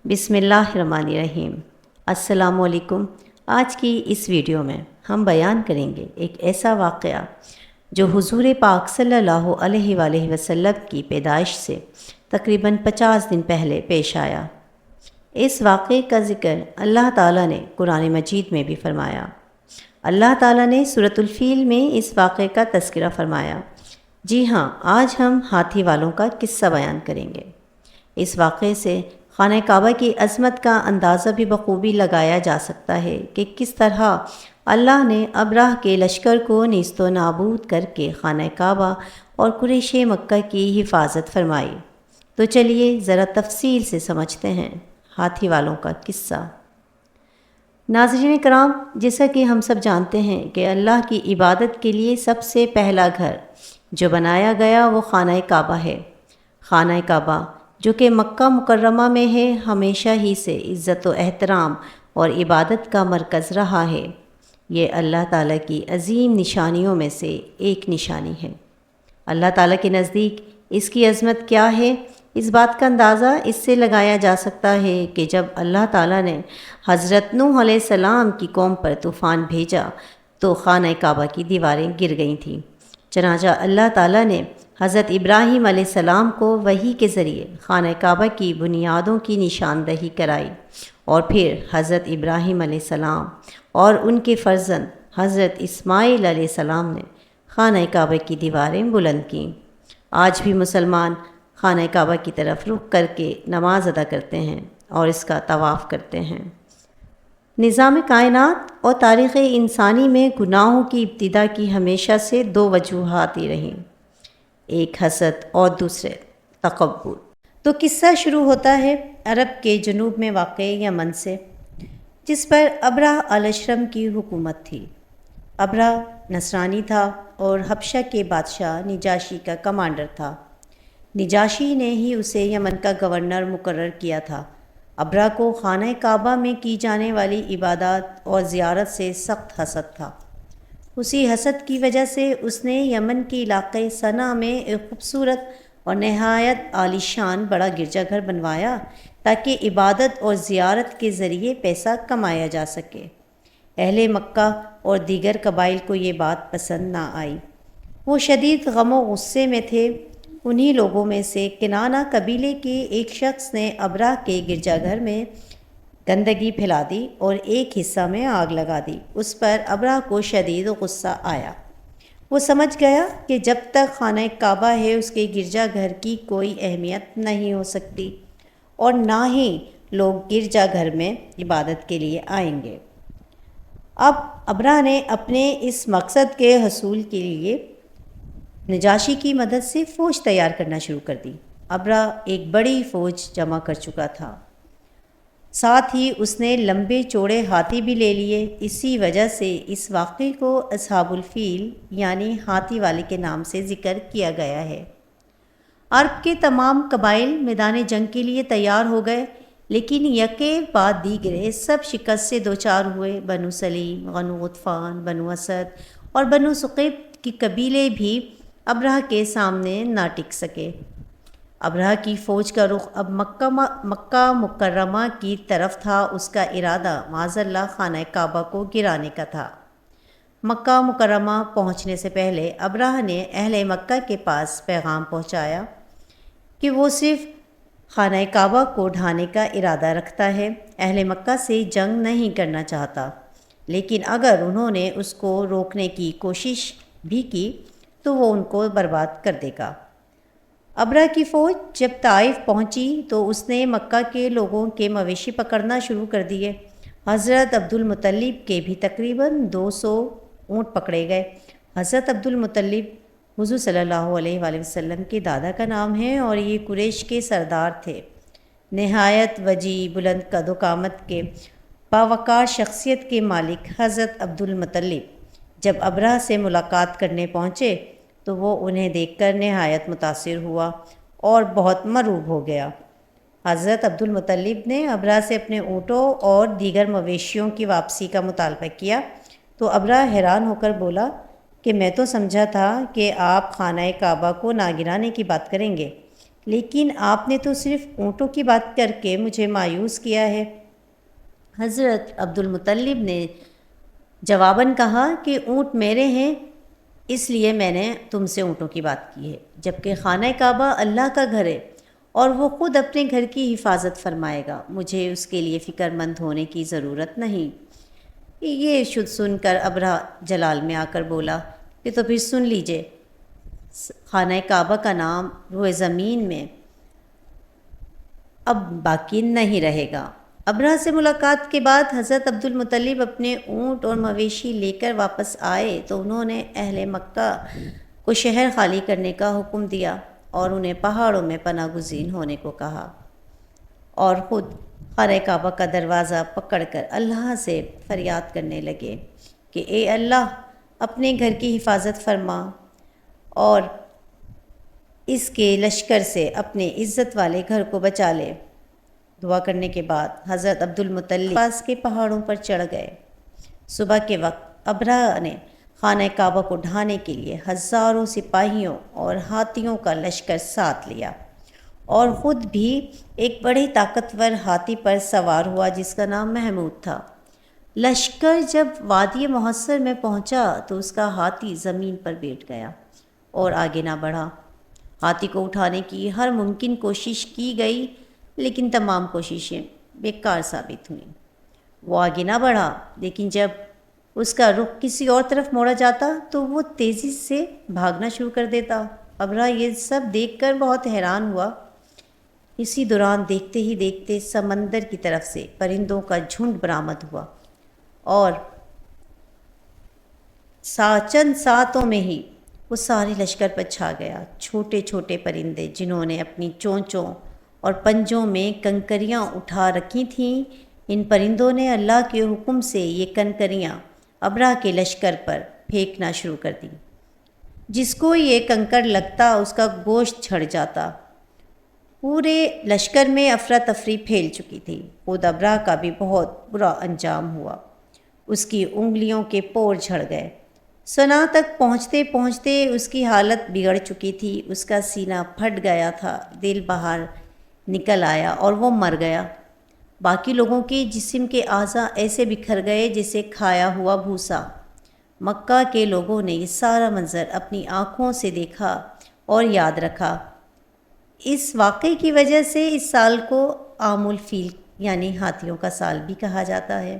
بسم اللہ الرحمن الرحیم۔ السلام علیکم۔ آج کی اس ویڈیو میں ہم بیان کریں گے ایک ایسا واقعہ جو حضور پاک صلی اللہ علیہ وآلہ وسلم کی پیدائش سے تقریباً 50 دن پہلے پیش آیا۔ اس واقعے کا ذکر اللہ تعالیٰ نے قرآن مجید میں بھی فرمایا۔ اللہ تعالیٰ نے سورۃ الفیل میں اس واقعے کا تذکرہ فرمایا۔ جی ہاں، آج ہم ہاتھی والوں کا قصہ بیان کریں گے۔ اس واقعے سے خانہ کعبہ کی عظمت کا اندازہ بھی بخوبی لگایا جا سکتا ہے کہ کس طرح اللہ نے ابرہ کے لشکر کو نیست و نابود کر کے خانہ کعبہ اور قریش مکہ کی حفاظت فرمائی۔ تو چلیے ذرا تفصیل سے سمجھتے ہیں ہاتھی والوں کا قصہ۔ ناظرین کرام، جیسا کہ ہم سب جانتے ہیں کہ اللہ کی عبادت کے لیے سب سے پہلا گھر جو بنایا گیا وہ خانہ کعبہ ہے۔ خانہ کعبہ جو کہ مکہ مکرمہ میں ہے، ہمیشہ ہی سے عزت و احترام اور عبادت کا مرکز رہا ہے۔ یہ اللہ تعالیٰ کی عظیم نشانیوں میں سے ایک نشانی ہے۔ اللہ تعالیٰ کے نزدیک اس کی عظمت کیا ہے، اس بات کا اندازہ اس سے لگایا جا سکتا ہے کہ جب اللہ تعالیٰ نے حضرت نوح علیہ السلام کی قوم پر طوفان بھیجا تو خانہ کعبہ کی دیواریں گر گئی تھیں۔ چنانچہ اللہ تعالیٰ نے حضرت ابراہیم علیہ السلام کو وحی کے ذریعے خانہ کعبہ کی بنیادوں کی نشاندہی کرائی، اور پھر حضرت ابراہیم علیہ السلام اور ان کے فرزند حضرت اسماعیل علیہ السلام نے خانہ کعبہ کی دیواریں بلند کیں۔ آج بھی مسلمان خانہ کعبہ کی طرف رخ کر کے نماز ادا کرتے ہیں اور اس کا طواف کرتے ہیں۔ نظام کائنات اور تاریخ انسانی میں گناہوں کی ابتدا کی ہمیشہ سے دو وجوہات ہی رہیں، ایک حسد اور دوسرے تکبر۔ تو قصہ شروع ہوتا ہے عرب کے جنوب میں واقع یمن سے، جس پر ابرہ الاشرم کی حکومت تھی۔ ابرہ نصرانی تھا اور حبشہ کے بادشاہ نجاشی کا کمانڈر تھا۔ نجاشی نے ہی اسے یمن کا گورنر مقرر کیا تھا۔ ابرہ کو خانہ کعبہ میں کی جانے والی عبادات اور زیارت سے سخت حسد تھا۔ اسی حسد کی وجہ سے اس نے یمن کے علاقے صنعا میں ایک خوبصورت اور نہایت عالیشان بڑا گرجا گھر بنوایا تاکہ عبادت اور زیارت کے ذریعے پیسہ کمایا جا سکے۔ اہل مکہ اور دیگر قبائل کو یہ بات پسند نہ آئی۔ وہ شدید غم و غصے میں تھے۔ انہی لوگوں میں سے کنانہ قبیلے کے ایک شخص نے ابرہ کے گرجا گھر میں گندگی پھیلا دی اور ایک حصہ میں آگ لگا دی۔ اس پر ابرہ کو شدید غصہ آیا۔ وہ سمجھ گیا کہ جب تک خانہ کعبہ ہے اس کے گرجا گھر کی کوئی اہمیت نہیں ہو سکتی اور نہ ہی لوگ گرجا گھر میں عبادت کے لیے آئیں گے۔ اب ابرہ نے اپنے اس مقصد کے حصول کے لیے نجاشی کی مدد سے فوج تیار کرنا شروع کر دی۔ ابرہ ایک بڑی فوج جمع کر چکا تھا، ساتھ ہی اس نے لمبے چوڑے ہاتھی بھی لے لیے۔ اسی وجہ سے اس واقعے کو اصحاب الفیل یعنی ہاتھی والے کے نام سے ذکر کیا گیا ہے۔ عرب کے تمام قبائل میدان جنگ کے لیے تیار ہو گئے، لیکن یکے بعد دیگرے سب شکست سے دوچار ہوئے۔ بنو سلیم، بنو غطفان، بنو اسد اور بنو ثقیف کی قبیلے بھی ابرہ کے سامنے نہ ٹک سکے۔ ابرہ کی فوج کا رخ اب مکہ مکرمہ کی طرف تھا۔ اس کا ارادہ معاذ اللہ خانہ کعبہ کو گرانے کا تھا۔ مکہ مکرمہ پہنچنے سے پہلے ابرہ نے اہل مکہ کے پاس پیغام پہنچایا کہ وہ صرف خانہ کعبہ کو ڈھانے کا ارادہ رکھتا ہے، اہل مکہ سے جنگ نہیں کرنا چاہتا، لیکن اگر انہوں نے اس کو روکنے کی کوشش بھی کی تو وہ ان کو برباد کر دے گا۔ ابرہ کی فوج جب طائف پہنچی تو اس نے مکہ کے لوگوں کے مویشی پکڑنا شروع کر دیے۔ حضرت عبد المطلب کے بھی تقریباً 200 اونٹ پکڑے گئے۔ حضرت عبد المطلب حضور صلی اللہ علیہ وآلہ وسلم کے دادا کا نام ہے اور یہ قریش کے سردار تھے۔ نہایت وجیح، بلند قد و قامت کے باوقار شخصیت کے مالک حضرت عبد المطلب جب ابرہ سے ملاقات کرنے پہنچے تو وہ انہیں دیکھ کر نہایت متاثر ہوا اور بہت مرعوب ہو گیا۔ حضرت عبد المطلب نے ابرہ سے اپنے اونٹوں اور دیگر مویشیوں کی واپسی کا مطالبہ کیا تو ابرہ حیران ہو کر بولا کہ میں تو سمجھا تھا کہ آپ خانہ کعبہ کو نہ گرانے کی بات کریں گے، لیکن آپ نے تو صرف اونٹوں کی بات کر کے مجھے مایوس کیا ہے۔ حضرت عبد المطلب نے جواباً کہا کہ اونٹ میرے ہیں، اس لیے میں نے تم سے اونٹوں کی بات کی ہے، جبکہ خانہ کعبہ اللہ کا گھر ہے اور وہ خود اپنے گھر کی حفاظت فرمائے گا، مجھے اس کے لیے فکر مند ہونے کی ضرورت نہیں۔ یہ شد سن کر ابرہہ جلال میں آ کر بولا کہ تو پھر سن لیجئے، خانہ کعبہ کا نام روئے زمین میں اب باقی نہیں رہے گا۔ ابرہہ سے ملاقات کے بعد حضرت عبد المطلب اپنے اونٹ اور مویشی لے کر واپس آئے تو انہوں نے اہل مکہ کو شہر خالی کرنے کا حکم دیا اور انہیں پہاڑوں میں پناہ گزین ہونے کو کہا، اور خود خانہ کعبہ کا دروازہ پکڑ کر اللہ سے فریاد کرنے لگے کہ اے اللہ، اپنے گھر کی حفاظت فرما اور اس کے لشکر سے اپنے عزت والے گھر کو بچا لے۔ دعا کرنے کے بعد حضرت عبد المطلب پاس کے پہاڑوں پر چڑھ گئے۔ صبح کے وقت ابرہہ نے خانہ کعبہ کو ڈھانے کے لیے ہزاروں سپاہیوں اور ہاتھیوں کا لشکر ساتھ لیا اور خود بھی ایک بڑے طاقتور ہاتھی پر سوار ہوا جس کا نام محمود تھا۔ لشکر جب وادی محصر میں پہنچا تو اس کا ہاتھی زمین پر بیٹھ گیا اور آگے نہ بڑھا۔ ہاتھی کو اٹھانے کی ہر ممکن کوشش کی گئی لیکن تمام کوششیں بیکار ثابت ہوئیں۔ وہ آگے نہ بڑھا، لیکن جب اس کا رخ کسی اور طرف موڑا جاتا تو وہ تیزی سے بھاگنا شروع کر دیتا۔ ابرہہ یہ سب دیکھ کر بہت حیران ہوا۔ اسی دوران دیکھتے ہی دیکھتے سمندر کی طرف سے پرندوں کا جھنڈ برآمد ہوا اور چند ساعتوں میں ہی وہ سارے لشکر پر چھا گیا۔ چھوٹے چھوٹے پرندے جنہوں نے اپنی چونچوں اور پنجوں میں کنکریاں اٹھا رکھی تھیں، ان پرندوں نے اللہ کے حکم سے یہ کنکریاں ابرہہ کے لشکر پر پھینکنا شروع کر دیں۔ جس کو یہ کنکر لگتا اس کا گوشت جھڑ جاتا۔ پورے لشکر میں افراتفری پھیل چکی تھی۔ خود ابرہہ کا بھی بہت برا انجام ہوا، اس کی انگلیوں کے پور جھڑ گئے۔ صنعا تک پہنچتے پہنچتے اس کی حالت بگڑ چکی تھی، اس کا سینہ پھٹ گیا تھا، دل باہر نکل آیا اور وہ مر گیا۔ باقی لوگوں کے جسم کے اعضاء ایسے بکھر گئے جیسے کھایا ہوا بھوسا۔ مکہ کے لوگوں نے یہ سارا منظر اپنی آنکھوں سے دیکھا اور یاد رکھا۔ اس واقعے کی وجہ سے اس سال کو عام الفیل یعنی ہاتھیوں کا سال بھی کہا جاتا ہے۔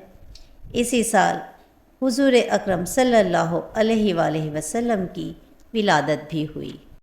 اسی سال حضور اکرم صلی اللہ علیہ وآلہ وسلم کی ولادت بھی ہوئی۔